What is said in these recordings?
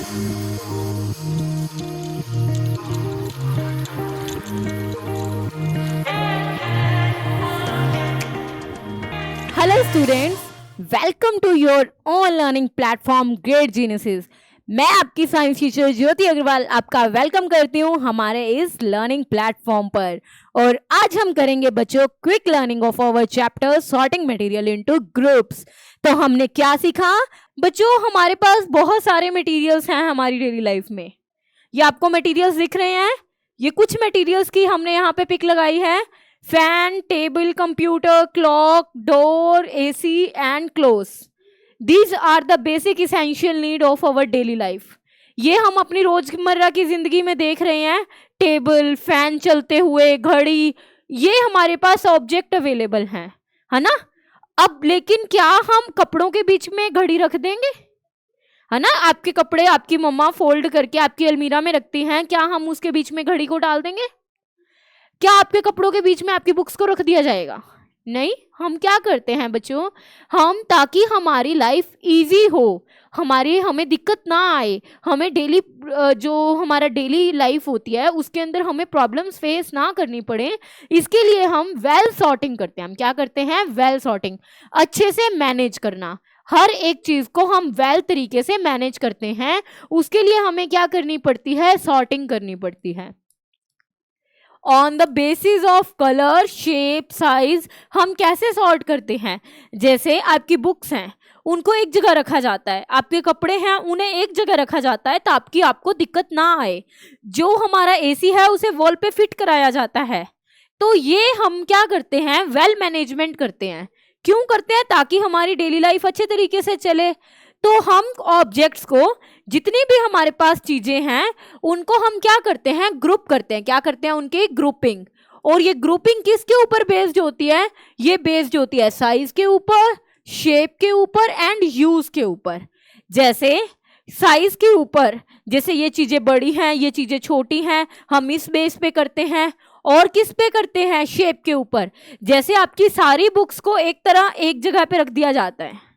Hello students, welcome to your on learning platform great geniuses. मैं आपकी science teacher ज्योति अग्रवाल आपका welcome करती हूँ हमारे इस लर्निंग प्लेटफॉर्म पर। और आज हम करेंगे बच्चों quick learning of our chapter sorting material into groups. तो हमने क्या सीखा बच्चों? हमारे पास बहुत सारे मटेरियल्स हैं हमारी डेली लाइफ में। ये आपको मटेरियल्स दिख रहे हैं? ये कुछ मटेरियल्स की हमने यहाँ पे पिक लगाई है। Fan, table, computer, clock, door, AC and clothes. These are the basic essential need of our daily life. ये हम अपनी रोजमर्रा की जिंदगी में देख रहे हैं। टेबल, फैन चलते हुए, घड़ी, ये हमारे पास ऑब्जेक्ट अवेलेबल हैं, है ना? अब लेकिन क्या हम कपड़ों के बीच में घड़ी रख देंगे? है ना, आपके कपड़े आपकी मम्मा फोल्ड करके आपकी अलमीरा में रखती हैं, क्या हम उसके बीच में घड़ी को डाल देंगे? क्या आपके कपड़ों के बीच में आपकी बुक्स को रख दिया जाएगा? नहीं। हम क्या करते हैं बच्चों, हम ताकि हमारी लाइफ इजी हो, हमें दिक्कत ना आए, हमें डेली जो हमारा डेली लाइफ होती है उसके अंदर हमें प्रॉब्लम्स फेस ना करनी पड़े, इसके लिए हम वेल सॉर्टिंग करते हैं। हम क्या करते हैं? वेल सॉर्टिंग, अच्छे से मैनेज करना। हर एक चीज को हम वेल तरीके से मैनेज करते हैं, उसके लिए हमें क्या करनी पड़ती है? सॉर्टिंग करनी पड़ती है। On the basis of colour, shape, size हम कैसे सॉर्ट करते हैं? जैसे आपकी बुक्स हैं, उनको एक जगह रखा जाता है, आपके कपड़े हैं उन्हें एक जगह रखा जाता है ताकि आपको दिक्कत ना आए। जो हमारा एसी है उसे वॉल पे फिट कराया जाता है। तो ये हम क्या करते हैं? वेल मैनेजमेंट करते हैं। क्यों करते हैं? ताकि हमारी डेली लाइफ अच्छे तरीके से चले। तो हम ऑब्जेक्ट्स को, जितनी भी हमारे पास चीजें हैं उनको हम क्या करते हैं? ग्रुप करते हैं। क्या करते हैं? उनकी ग्रुपिंग। और ये ग्रुपिंग किसके ऊपर बेस्ड होती है? ये बेस्ड होती है साइज के ऊपर, शेप के ऊपर एंड यूज के ऊपर। जैसे साइज के ऊपर, जैसे ये चीजें बड़ी हैं, ये चीजें छोटी हैं, हम इस बेस पे करते हैं। और किस पे करते हैं? शेप के ऊपर। जैसे आपकी सारी बुक्स को एक तरह एक जगह पे रख दिया जाता है,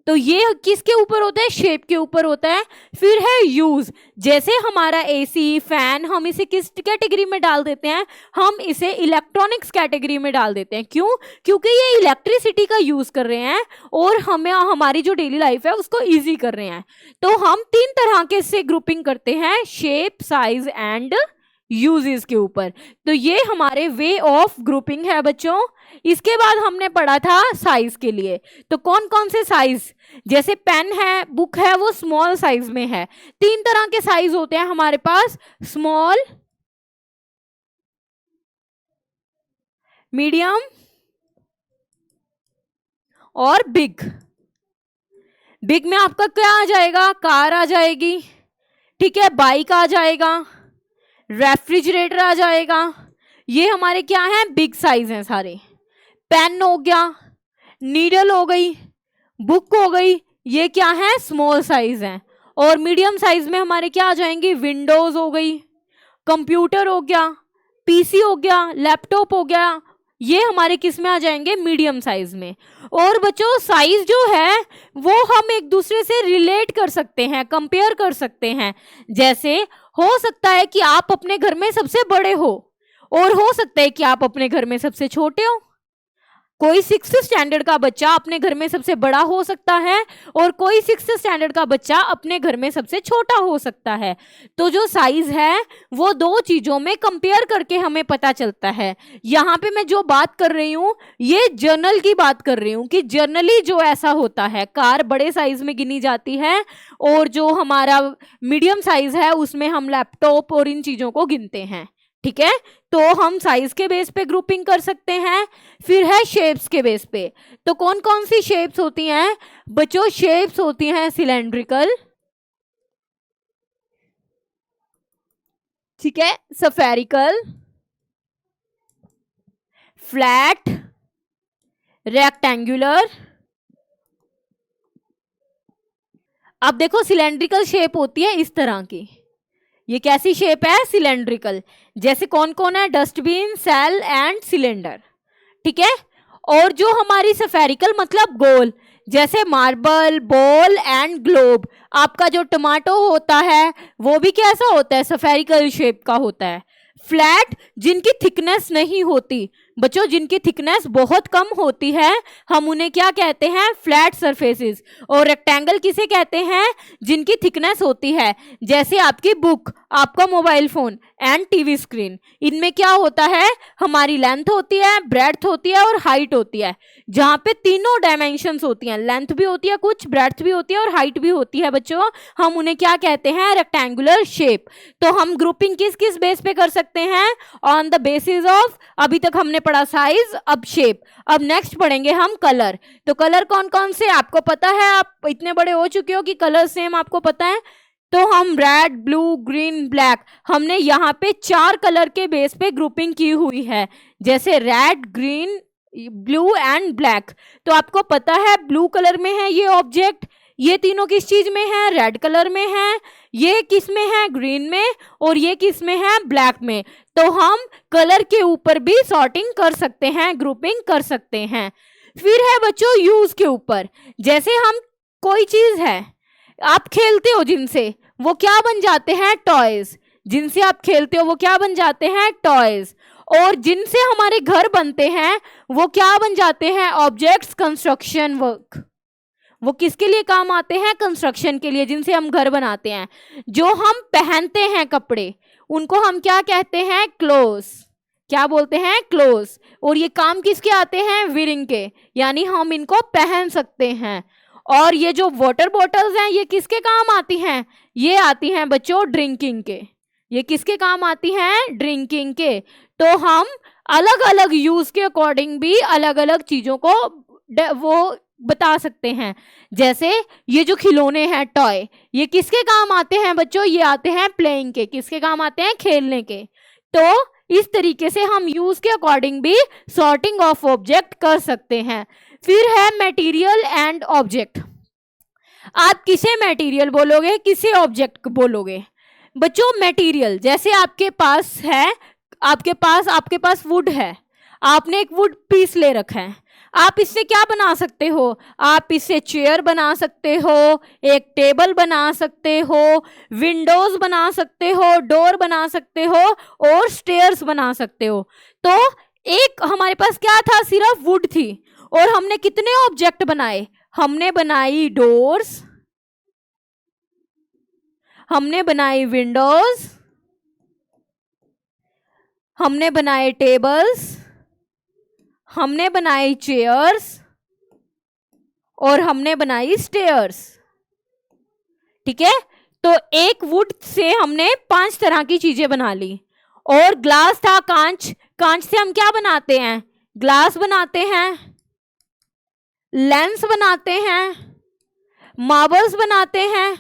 तो ये किसके ऊपर होता है? शेप के ऊपर होता है। फिर है यूज। जैसे हमारा एसी, फैन, हम इसे किस कैटेगरी में डाल देते हैं? हम इसे इलेक्ट्रॉनिक्स कैटेगरी में डाल देते हैं। क्यों? क्योंकि ये इलेक्ट्रिसिटी का यूज कर रहे हैं और हमें हमारी जो डेली लाइफ है उसको इजी कर रहे हैं। तो हम 3 तरह के से ग्रुपिंग करते हैं, शेप, साइज एंड यूजेस के ऊपर। तो ये हमारे वे ऑफ ग्रुपिंग है बच्चों। इसके बाद हमने पढ़ा था साइज के लिए। तो कौन कौन से साइज? जैसे पेन है, बुक है, वो स्मॉल साइज में है। 3 तरह के साइज होते हैं हमारे पास, स्मॉल, मीडियम और बिग। बिग में आपका क्या आ जाएगा? कार आ जाएगी, ठीक है, बाइक आ जाएगा, रेफ्रिजरेटर आ जाएगा। ये हमारे क्या है? बिग साइज हैं सारे। पेन हो गया, नीडल हो गई, बुक हो गई, ये क्या है? स्मॉल साइज है। और मीडियम साइज में हमारे क्या आ जाएंगे? विंडोज हो गई, कंप्यूटर हो गया, पीसी हो गया, लैपटॉप हो गया, ये हमारे किस में आ जाएंगे? मीडियम साइज में। और बच्चों साइज जो है वो हम एक दूसरे से रिलेट कर सकते हैं, कंपेयर कर सकते हैं। जैसे हो सकता है कि आप अपने घर में सबसे बड़े हो और हो सकता है कि आप अपने घर में सबसे छोटे हो। कोई 6th स्टैंडर्ड का बच्चा अपने घर में सबसे बड़ा हो सकता है और कोई 6th स्टैंडर्ड का बच्चा अपने घर में सबसे छोटा हो सकता है। तो जो साइज है वो 2 चीजों में कंपेयर करके हमें पता चलता है। यहाँ पे मैं जो बात कर रही हूँ ये जर्नल की बात कर रही हूँ कि जर्नली जो ऐसा होता है, कार बड़े साइज में गिनी जाती है और जो हमारा मीडियम साइज है उसमें हम लैपटॉप और इन चीजों को गिनते हैं, ठीक है। तो हम साइज के बेस पे ग्रुपिंग कर सकते हैं। फिर है शेप्स के बेस पे। तो कौन कौन सी शेप्स होती हैं बच्चों? शेप्स होती हैं सिलेंड्रिकल, ठीक है, स्फेरिकल, फ्लैट, रेक्टेंगुलर। अब देखो सिलेंड्रिकल शेप होती है इस तरह की। ये कैसी शेप है? सिलेंड्रिकल। जैसे कौन कौन है? डस्टबिन, सेल एंड सिलेंडर, ठीक है। और जो हमारी स्फेरिकल मतलब गोल, जैसे मार्बल, बॉल एंड ग्लोब। आपका जो टमाटो होता है वो भी कैसा होता है, स्फेरिकल शेप का होता है। फ्लैट, जिनकी थिकनेस नहीं होती बच्चों, जिनकी थिकनेस बहुत कम होती है, हम उन्हें क्या कहते हैं, फ्लैट सरफेसेस। और रेक्टेंगल किसे कहते हैं, जिनकी थिकनेस होती है, जैसे आपकी बुक, आपका mobile phone and TV screen. इनमें क्या होता है, हमारी लेंथ होती है, ब्रेड्थ होती है और हाइट होती है, जहां पे तीनों डायमेंशंस होती हैं, लेंथ भी होती है कुछ, ब्रेड्थ भी होती है और हाइट भी होती है बच्चों। हम उन्हें क्या कहते हैं, रेक्टेंगुलर शेप। तो हम ग्रुपिंग किस किस बेस पे कर सकते हैं, ऑन द बेसिस ऑफ, अभी तक हमने पढ़ा साइज, अब शेप। अब नेक्स्ट पढ़ेंगे हम कलर। तो कलर कौन कौन से आपको पता है, आप इतने बड़े हो चुके हो कि कलर सेम आपको पता है। तो हम रेड, ब्लू, ग्रीन, ब्लैक, हमने यहाँ पे 4 कलर के बेस पे ग्रुपिंग की हुई है, जैसे red, green, blue and black. तो आपको पता है ब्लू कलर में है ये ऑब्जेक्ट, ये तीनों किस चीज में है, रेड कलर में है, ये किस में है, ग्रीन में, और ये किस में है, ब्लैक में। तो हम कलर के ऊपर भी सॉर्टिंग कर सकते हैं, ग्रुपिंग कर सकते हैं। फिर है बच्चों यूज के ऊपर। जैसे हम, कोई चीज है आप खेलते हो जिनसे, वो क्या बन जाते हैं, टॉयज। जिनसे आप खेलते हो वो क्या बन जाते हैं, टॉयज। और जिनसे हमारे घर बनते हैं वो क्या बन जाते हैं, ऑब्जेक्ट्स, कंस्ट्रक्शन वर्क। वो किसके लिए काम आते हैं, कंस्ट्रक्शन के लिए, जिनसे हम घर बनाते हैं। जो हम पहनते हैं कपड़े, उनको हम क्या कहते हैं, क्लोथ्स। क्या बोलते हैं, क्लोथ्स। और ये काम किसके आते हैं, वियरिंग के, यानी हम इनको पहन सकते हैं। और ये जो वाटर बॉटल्स हैं ये किसके काम आती हैं, ये आती हैं बच्चों ड्रिंकिंग के। ये किसके काम आती हैं, ड्रिंकिंग के। तो हम अलग अलग यूज के अकॉर्डिंग भी अलग अलग चीजों को वो बता सकते हैं। जैसे ये जो खिलौने हैं, टॉय, ये किसके काम आते हैं बच्चों, ये आते हैं प्लेइंग के। किसके काम आते हैं, खेलने के। तो इस तरीके से हम यूज के अकॉर्डिंग भी सॉर्टिंग ऑफ ऑब्जेक्ट कर सकते हैं। फिर है मटेरियल एंड ऑब्जेक्ट। आप किसे मटेरियल बोलोगे, किसे ऑब्जेक्ट बोलोगे बच्चों, मटेरियल। जैसे आपके पास है, आपके पास वुड है, आपने एक वुड पीस ले रखा है, आप इससे क्या बना सकते हो, आप इससे चेयर बना सकते हो, एक टेबल बना सकते हो, विंडोज बना सकते हो, डोर बना सकते हो और स्टेयर्स बना सकते हो। तो एक हमारे पास क्या था, सिर्फ वुड थी, और हमने कितने ऑब्जेक्ट बनाए, हमने बनाई डोर्स, हमने बनाई विंडोज, हमने बनाए टेबल्स, हमने बनाई चेयर्स और हमने बनाई स्टेयर्स। ठीक है, तो एक वुड से हमने 5 तरह की चीजें बना ली। और ग्लास था, कांच, कांच से हम क्या बनाते हैं, ग्लास बनाते हैं, लेंस बनाते हैं, मार्बल्स बनाते हैं।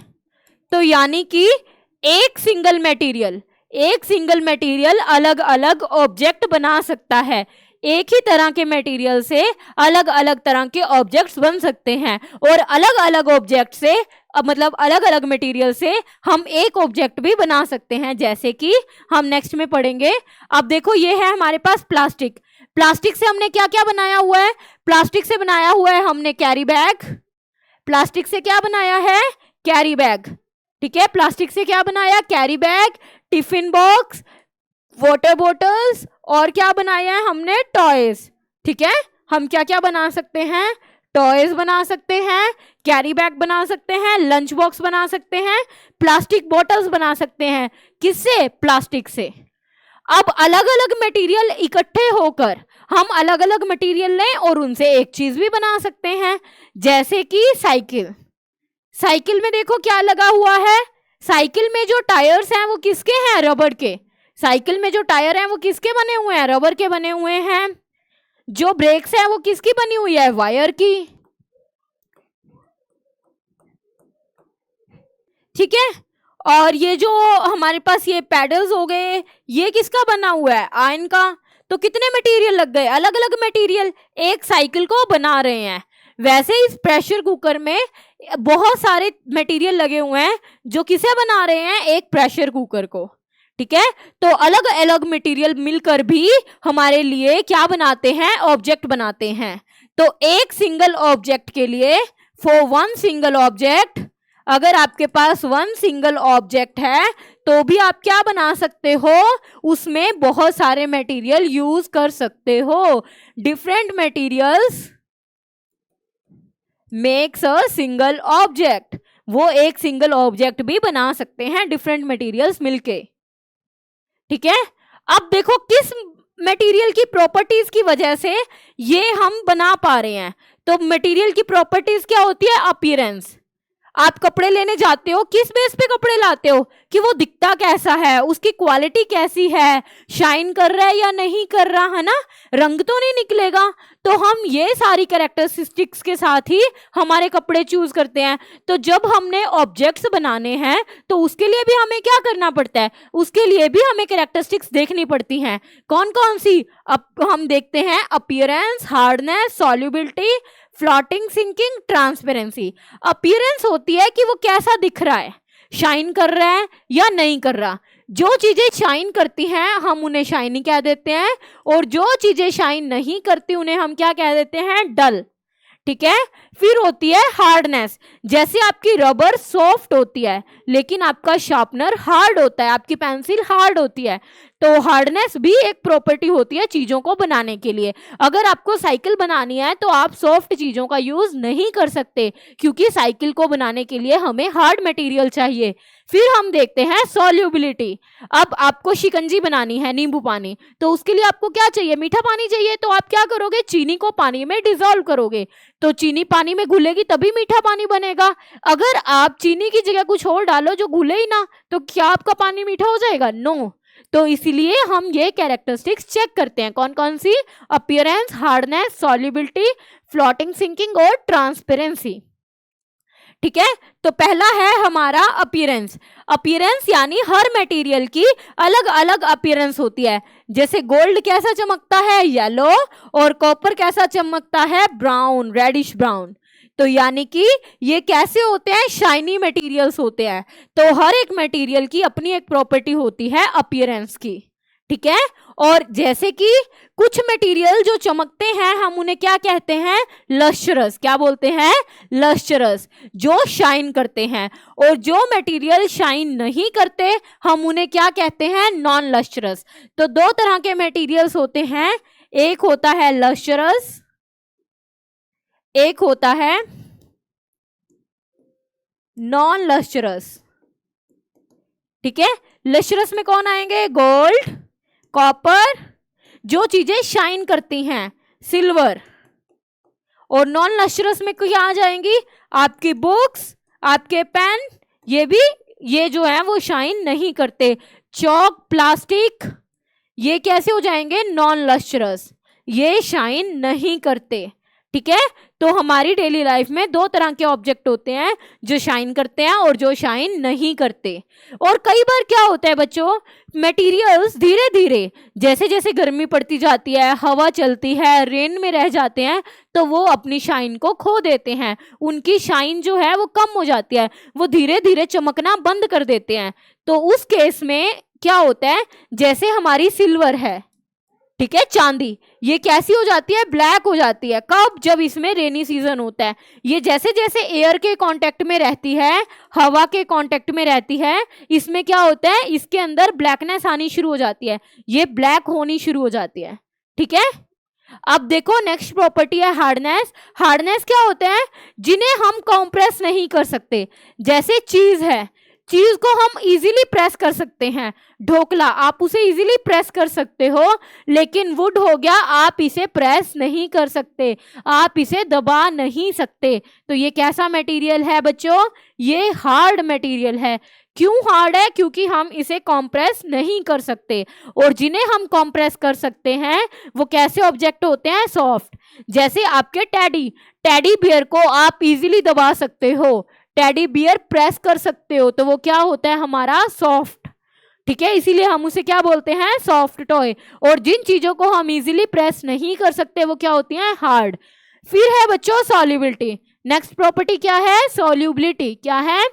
तो यानी कि एक सिंगल मटेरियल अलग अलग ऑब्जेक्ट बना सकता है। एक ही तरह के मटेरियल से अलग अलग तरह के ऑब्जेक्ट्स बन सकते हैं, और अलग अलग ऑब्जेक्ट से, मतलब अलग अलग मटेरियल से हम एक ऑब्जेक्ट भी बना सकते हैं, जैसे कि हम नेक्स्ट में पढ़ेंगे। अब देखो ये है हमारे पास प्लास्टिक। प्लास्टिक से हमने क्या क्या बनाया हुआ है, प्लास्टिक से बनाया हुआ है हमने कैरी बैग। प्लास्टिक से क्या बनाया है, कैरी बैग। ठीक है, प्लास्टिक से क्या बनाया, carry bag, tiffin box, water bottles, और क्या बनाया है हमने, टॉयज। ठीक है, हम क्या क्या बना सकते हैं, टॉयज बना सकते हैं, कैरी बैग बना सकते हैं, लंच बॉक्स बना सकते हैं, प्लास्टिक बॉटल्स बना सकते हैं। किससे, प्लास्टिक से। अब अलग अलग मटेरियल इकट्ठे होकर हम अलग अलग मटेरियल लें और उनसे एक चीज भी बना सकते हैं, जैसे कि साइकिल। साइकिल में देखो क्या लगा हुआ है, साइकिल में जो टायर्स हैं वो किसके हैं, रबर के। साइकिल में जो टायर हैं वो किसके बने हुए हैं, रबर के बने हुए हैं। जो ब्रेक्स हैं वो किसकी बनी हुई है, वायर की। ठीक है, और ये जो हमारे पास ये पैडल्स हो गए, ये किसका बना हुआ है, आयरन का। तो कितने मटेरियल लग गए, अलग अलग मटेरियल एक साइकिल को बना रहे हैं। वैसे इस प्रेशर कुकर में बहुत सारे मटेरियल लगे हुए हैं जो किसे बना रहे हैं, एक प्रेशर कुकर को। ठीक है, तो अलग अलग मटेरियल मिलकर भी हमारे लिए क्या बनाते हैं, ऑब्जेक्ट बनाते हैं। तो एक सिंगल ऑब्जेक्ट के लिए, फॉर वन सिंगल ऑब्जेक्ट, अगर आपके पास वन सिंगल ऑब्जेक्ट है तो भी आप क्या बना सकते हो, उसमें बहुत सारे मटेरियल यूज कर सकते हो। Different materials makes a single object, वो एक सिंगल ऑब्जेक्ट भी बना सकते हैं डिफरेंट मटेरियल्स मिलके। ठीक है, अब देखो किस मटेरियल की प्रॉपर्टीज की वजह से ये हम बना पा रहे हैं। तो मटेरियल की प्रॉपर्टीज क्या होती है, अपीयरेंस। आप कपड़े लेने जाते हो, किस बेस पे कपड़े लाते हो, कि वो दिखता कैसा है, उसकी क्वालिटी कैसी है, शाइन कर रहा है या नहीं कर रहा, है ना, रंग तो नहीं निकलेगा। तो हम ये सारी कैरेक्टरिस्टिक्स के साथ ही हमारे कपड़े चूज करते हैं। तो जब हमने ऑब्जेक्ट्स बनाने हैं तो उसके लिए भी हमें क्या करना पड़ता है, उसके लिए भी हमें कैरेक्टरिस्टिक्स देखनी पड़ती हैं। कौन कौन सी, अब हम देखते हैं, appearance, hardness, solubility, floating, sinking, transparency. Appearance होती है कि वो कैसा दिख रहा है, शाइन कर रहा है या नहीं कर रहा। जो चीजें शाइन करती हैं हम उन्हें शाइनी कह देते हैं, और जो चीजें शाइन नहीं करती उन्हें हम क्या कह देते हैं, डल। ठीक है, फिर होती है हार्डनेस। जैसे आपकी रबर सॉफ्ट होती है लेकिन आपका शार्पनर हार्ड होता है, आपकी पेंसिल हार्ड होती है। तो हार्डनेस भी एक प्रॉपर्टी होती है चीजों को बनाने के लिए। अगर आपको साइकिल बनानी है तो आप सॉफ्ट चीजों का यूज नहीं कर सकते, क्योंकि साइकिल को बनाने के लिए हमें हार्ड मटेरियल चाहिए। फिर हम देखते हैं सॉल्युबिलिटी। अब आपको शिकंजी बनानी है, नींबू पानी, तो उसके लिए आपको क्या चाहिए, मीठा पानी चाहिए। तो आप क्या करोगे, चीनी को पानी में डिसॉल्व करोगे, तो चीनी पानी में घुलेगी तभी मीठा पानी बनेगा। अगर आप चीनी की जगह कुछ और डालो जो घुले ही ना, तो क्या आपका पानी मीठा हो जाएगा, नो। तो इसीलिए हम ये कैरेक्टरिस्टिक्स चेक करते हैं, कौन कौन सी, appearance, hardness, solubility, floating, sinking और ट्रांसपेरेंसी। ठीक है, तो पहला है हमारा अपीयरेंस। अपीयरेंस यानी हर मटेरियल की अलग अलग अपीयरेंस होती है। जैसे गोल्ड कैसा चमकता है, येलो, और कॉपर कैसा चमकता है, ब्राउन, रेडिश ब्राउन। तो यानी कि ये कैसे होते हैं, शाइनी मटेरियल्स होते हैं। तो हर एक मटेरियल की अपनी एक प्रॉपर्टी होती है अपीयरेंस की। ठीक है, और जैसे कि कुछ मटेरियल जो चमकते हैं हम उन्हें क्या कहते हैं, लस्ट्रस। क्या बोलते हैं, लस्ट्रस, जो शाइन करते हैं। और जो मटेरियल शाइन नहीं करते हम उन्हें क्या कहते हैं, नॉन लस्ट्रस। तो दो तरह के मटेरियल्स होते हैं, एक होता है लस्ट्रस, एक होता है नॉन लस्ट्रस। ठीक है, लस्ट्रस में कौन आएंगे, गोल्ड, कॉपर, जो चीजें शाइन करती हैं, सिल्वर। और नॉन लस्ट्रस में क्या आ जाएंगी, आपकी बुक्स, आपके पेन, ये भी, ये जो है वो शाइन नहीं करते। चॉक, प्लास्टिक, ये कैसे हो जाएंगे, नॉन लस्ट्रस, ये शाइन नहीं करते। ठीक है, तो हमारी डेली लाइफ में दो तरह के ऑब्जेक्ट होते हैं, जो शाइन करते हैं और जो शाइन नहीं करते। और कई बार क्या होता है बच्चों, मटेरियल्स धीरे धीरे, जैसे जैसे गर्मी पड़ती जाती है, हवा चलती है, रेन में रह जाते हैं, तो वो अपनी शाइन को खो देते हैं। उनकी शाइन जो है वो कम हो जाती है, वो धीरे धीरे चमकना बंद कर देते हैं। तो उस केस में क्या होता है, जैसे हमारी सिल्वर है, ठीक है, चांदी, ये कैसी हो जाती है, ब्लैक हो जाती है। कब, जब इसमें रेनी सीजन होता है। ये जैसे जैसे एयर के कांटेक्ट में रहती है, हवा के कांटेक्ट में रहती है, इसमें क्या होता है, इसके अंदर ब्लैकनेस आनी शुरू हो जाती है, ये ब्लैक होनी शुरू हो जाती है। ठीक है, अब देखो नेक्स्ट प्रॉपर्टी है हार्डनेस। हार्डनेस क्या होते हैं, जिन्हें हम कंप्रेस नहीं कर सकते। जैसे चीज है, चीज को हम इजीली प्रेस कर सकते हैं, ढोकला आप उसे इजीली प्रेस कर सकते हो, लेकिन वुड हो गया, आप इसे प्रेस नहीं कर सकते, आप इसे दबा नहीं सकते। तो ये कैसा मटेरियल है बच्चों, ये हार्ड मटेरियल है। क्यों हार्ड है, क्योंकि हम इसे कॉम्प्रेस नहीं कर सकते। और जिन्हें हम कॉम्प्रेस कर सकते हैं वो कैसे ऑब्जेक्ट होते हैं, सॉफ्ट। जैसे आपके टेडी बियर को आप इजीली दबा सकते हो, टेडी बियर प्रेस कर सकते हो, तो वो क्या होता है, हमारा सॉफ्ट। ठीक है, इसीलिए हम उसे क्या बोलते हैं, सॉफ्ट टॉय। और जिन चीजों को हम इजीली प्रेस नहीं कर सकते वो क्या होती हैं, हार्ड। फिर है बच्चों सॉल्युबिलिटी। नेक्स्ट प्रॉपर्टी क्या है, सॉल्युबिलिटी। क्या है,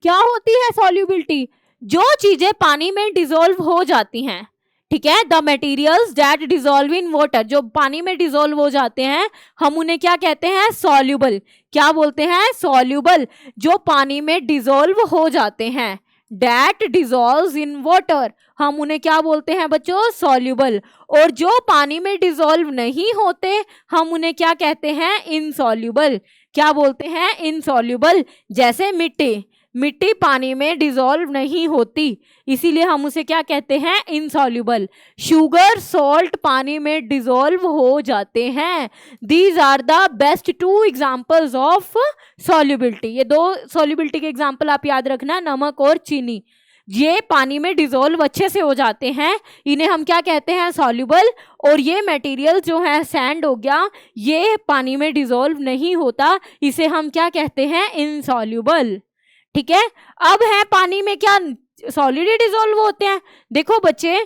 क्या होती है सॉल्युबिलिटी, जो चीजें पानी में डिसॉल्व हो जाती हैं, ठीक है। The materials that dissolve in water, जो पानी में डिजोल्व हो जाते हैं हम उन्हें क्या कहते हैं, सॉल्युबल। क्या बोलते हैं, सॉल्युबल, जो पानी में डिजोल्व हो जाते हैं। दैट डिजोल्व इन वाटर, हम उन्हें क्या बोलते हैं बच्चों, सॉल्युबल। और जो पानी में डिजोल्व नहीं होते हम उन्हें क्या कहते हैं, इनसॉल्युबल। क्या बोलते हैं, इनसॉल्युबल। जैसे मिट्टी, मिट्टी पानी में डिजोल्व नहीं होती, इसीलिए हम उसे क्या कहते हैं, इनसॉल्युबल। शुगर, सॉल्ट पानी में डिजोल्व हो जाते हैं। These are the best two examples of solubility. ये दो सॉल्युबिलिटी के एग्जाम्पल आप याद रखना, नमक और चीनी। ये पानी में डिजोल्व अच्छे से हो जाते हैं, इन्हें हम क्या कहते हैं, सॉल्युबल। और ये मटेरियल जो है सैंड हो गया, ये पानी में डिजोल्व नहीं होता, इसे हम क्या कहते हैं, इनसॉल्युबल। ठीक है। अब है पानी में क्या सॉलिड डिजोल्व होते हैं। देखो बच्चे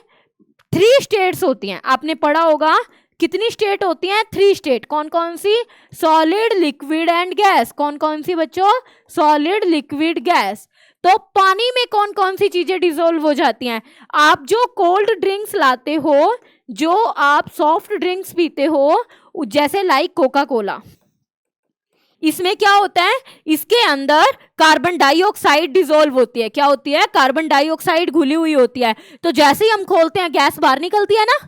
3 स्टेट्स होती हैं, आपने पढ़ा होगा। कितनी स्टेट होती हैं, 3 स्टेट। कौन कौन सी, सॉलिड, लिक्विड एंड गैस। कौन कौन सी बच्चों, सॉलिड, लिक्विड, गैस। तो पानी में कौन कौन सी चीजें डिजोल्व हो जाती हैं। आप जो कोल्ड ड्रिंक्स लाते हो, जो आप सॉफ्ट ड्रिंक्स पीते हो, जैसे लाइक कोका कोला, इसमें क्या होता है, इसके अंदर कार्बन डाइऑक्साइड डिसॉल्व होती है। क्या होती है, कार्बन डाइऑक्साइड घुली हुई होती है। तो जैसे ही हम खोलते हैं गैस बाहर निकलती है ना,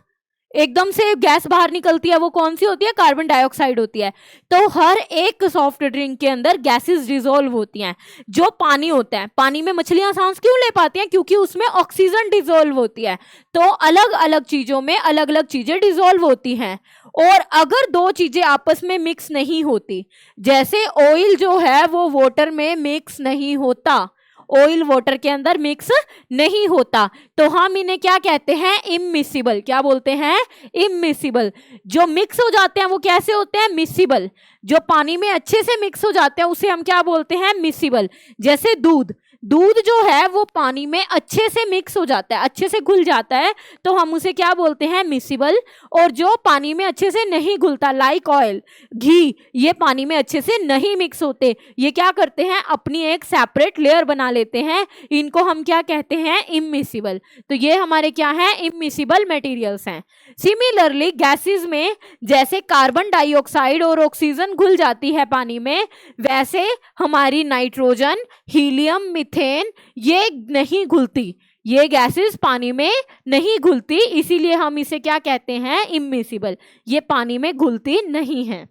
एकदम से गैस बाहर निकलती है, वो कौन सी होती है, कार्बन डाइऑक्साइड होती है। तो हर एक सॉफ्ट ड्रिंक के अंदर गैसेस डिसॉल्व होती हैं। जो पानी होता है, पानी में मछलियां सांस क्यों ले पाती हैं, क्योंकि उसमें ऑक्सीजन डिसॉल्व होती है। तो अलग अलग चीजों में अलग अलग चीजें डिसॉल्व होती हैं। और अगर दो चीजें आपस में मिक्स नहीं होती, जैसे ऑयल जो है वो वाटर में मिक्स नहीं होता, ऑयल वाटर के अंदर मिक्स नहीं होता, तो हम इन्हें क्या कहते हैं, इमिसिबल। क्या बोलते हैं, इमिसिबल। जो मिक्स हो जाते हैं वो कैसे होते हैं, मिसिबल। जो पानी में अच्छे से मिक्स हो जाते हैं उसे हम क्या बोलते हैं, मिसिबल। जैसे दूध, दूध जो है वो पानी में अच्छे से मिक्स हो जाता है, अच्छे से घुल जाता है, तो हम उसे क्या बोलते हैं, मिसिबल। और जो पानी में अच्छे से नहीं घुलता, लाइक ऑयल, घी, ये पानी में अच्छे से नहीं मिक्स होते, ये क्या करते हैं, अपनी एक सेपरेट लेयर बना लेते हैं, इनको हम क्या कहते हैं, इमिसिबल। तो ये हमारे क्या है, इमिसिबल मटेरियल्स हैं। सिमिलरली गैसेस में जैसे कार्बन डाइऑक्साइड और ऑक्सीजन घुल जाती है पानी में, वैसे हमारी नाइट्रोजन, हीलियम, मीथेन ये नहीं घुलती, ये गैसेस पानी में नहीं घुलती, इसीलिए हम इसे क्या कहते हैं, इमिसिबल। ये पानी में घुलती नहीं है।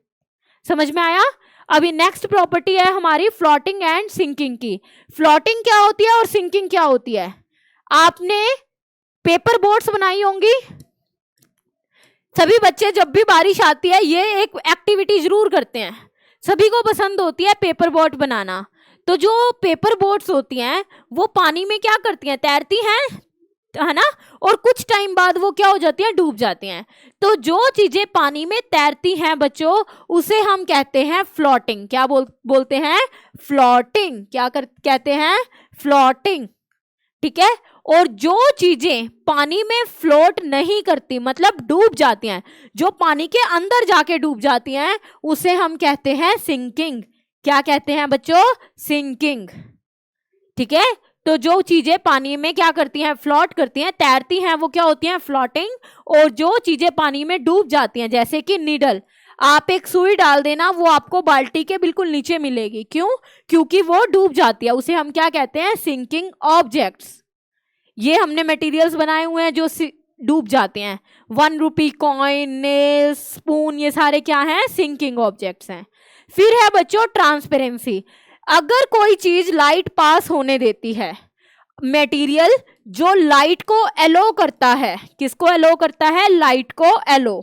समझ में आया। अभी नेक्स्ट प्रॉपर्टी है हमारी फ्लोटिंग एंड सिंकिंग की। फ्लोटिंग क्या होती है और सिंकिंग क्या होती है। आपने पेपर बोट्स बनाई होंगी, सभी बच्चे जब भी बारिश आती है ये एक एक्टिविटी जरूर करते हैं, सभी को पसंद होती है पेपर बोट बनाना। तो जो पेपर बोट्स होती हैं वो पानी में क्या करती हैं, तैरती हैं, है ना, और कुछ टाइम बाद वो क्या हो जाती हैं, डूब जाती हैं। तो जो चीजें पानी में तैरती हैं बच्चों, उसे हम कहते हैं फ्लोटिंग। क्या बोलते हैं, फ्लोटिंग। क्या कहते हैं, फ्लोटिंग। ठीक है। और जो चीजें पानी में फ्लोट नहीं करती, मतलब डूब जाती हैं, जो पानी के अंदर जाके डूब जाती हैं, उसे हम कहते हैं सिंकिंग। क्या कहते हैं बच्चों, सिंकिंग। ठीक है। तो जो चीजें पानी में क्या करती हैं, फ्लोट करती हैं, तैरती हैं, वो क्या होती हैं, फ्लोटिंग। और जो चीजें पानी में डूब जाती हैं, जैसे कि नीडल, आप एक सुई डाल देना, वो आपको बाल्टी के बिल्कुल नीचे मिलेगी। क्यों, क्योंकि वो डूब जाती है, उसे हम क्या कहते हैं, सिंकिंग ऑब्जेक्ट्स। ये हमने मटेरियल्स बनाए हुए हैं जो डूब जाते हैं। 1 रुपी कॉइन, नेल, स्पून, ये सारे क्या हैं, सिंकिंग ऑब्जेक्ट्स हैं। फिर है बच्चों ट्रांसपेरेंसी। अगर कोई चीज लाइट पास होने देती है, मटेरियल जो लाइट को एलो करता है, किसको एलो करता है, लाइट को एलो,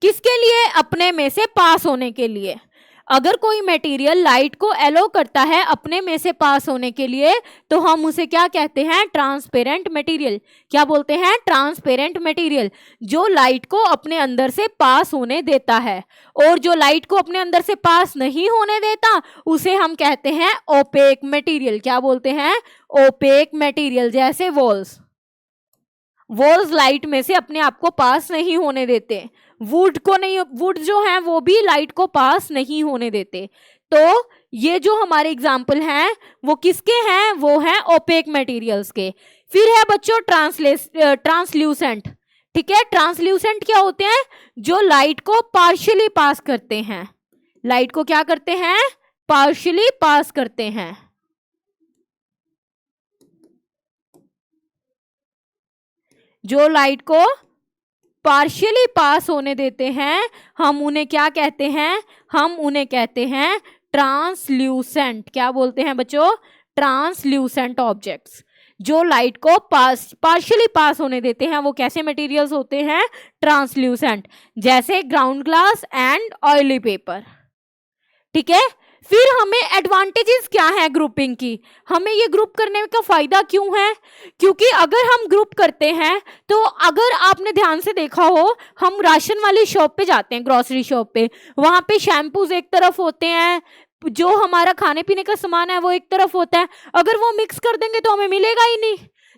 किसके लिए, अपने में से पास होने के लिए। अगर कोई मटेरियल लाइट को एलो करता है अपने में से पास होने के लिए, तो हम उसे क्या कहते हैं, ट्रांसपेरेंट मटेरियल। क्या बोलते हैं, ट्रांसपेरेंट मटेरियल, जो लाइट को अपने अंदर से पास होने देता है। और जो लाइट को अपने अंदर से पास नहीं होने देता, उसे हम कहते हैं ओपेक मटेरियल। क्या बोलते हैं, ओपेक मटेरियल। जैसे वॉल्स, वॉल्स लाइट में से अपने आप को पास नहीं होने देते, वुड को नहीं, वुड जो है वो भी लाइट को पास नहीं होने देते। तो ये जो हमारे एग्जाम्पल हैं वो किसके हैं, वो हैं ओपेक मटेरियल्स के। फिर है बच्चों ट्रांसल्यूसेंट। ठीक है, ट्रांसल्यूसेंट क्या होते हैं? जो लाइट को पार्शियली पास करते हैं। लाइट को क्या करते हैं? पार्शियली पास करते हैं। जो लाइट को पार्शियली पास होने देते हैं हम उन्हें क्या कहते हैं? हम उन्हें कहते हैं ट्रांसल्यूसेंट। क्या बोलते हैं बच्चों? Translucent objects. जो लाइट को पार्शियली पास होने देते हैं वो कैसे मटेरियल्स होते हैं? ट्रांसल्यूसेंट, जैसे ground glass and oily paper. ठीक है, फिर हमें एडवांटेजेस क्या है ग्रुपिंग की? हमें ये ग्रुप करने का फायदा क्यों है? क्योंकि अगर हम ग्रुप करते हैं तो अगर आपने ध्यान से देखा हो, हम राशन वाली शॉप पे जाते हैं, ग्रोसरी शॉप पे, वहां पे शैम्पूज एक तरफ होते हैं, जो हमारा खाने पीने का सामान है वो एक तरफ होता है। अगर वो मिक्स कर देंगे तो हमें मिलेगा ही नहीं।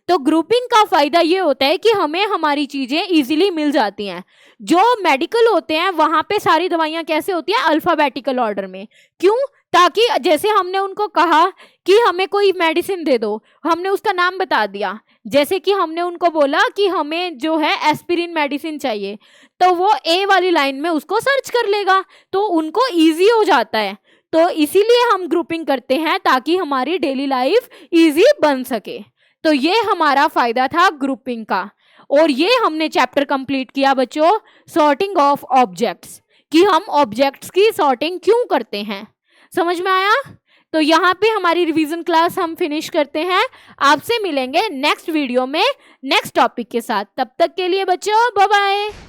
तो ग्रुपिंग का फायदा ये होता है कि हमें हमारी चीजें इजीली मिल जाती हैं। जो मेडिकल होते हैं वहां पे सारी दवाइयां कैसे होती हैं? अल्फाबेटिकल ऑर्डर में। क्यों? ताकि जैसे हमने उनको कहा कि हमें कोई मेडिसिन दे दो, हमने उसका नाम बता दिया, जैसे कि हमने उनको बोला कि हमें जो है एस्पिरिन मेडिसिन चाहिए, तो वो ए वाली लाइन में उसको सर्च कर लेगा, तो उनको इजी हो जाता है। तो इसीलिए हम ग्रुपिंग करते हैं ताकि हमारी डेली लाइफ इजी बन सके। तो ये हमारा फायदा था ग्रुपिंग का। और ये हमने चैप्टर कंप्लीट किया बच्चों, सॉर्टिंग ऑफ ऑब्जेक्ट्स, कि हम ऑब्जेक्ट्स की सॉर्टिंग क्यों करते हैं। समझ में आया? तो यहाँ पे हमारी रिवीजन क्लास हम फिनिश करते हैं। आपसे मिलेंगे नेक्स्ट वीडियो में नेक्स्ट टॉपिक के साथ। तब तक के लिए बच्चों बाय बाय।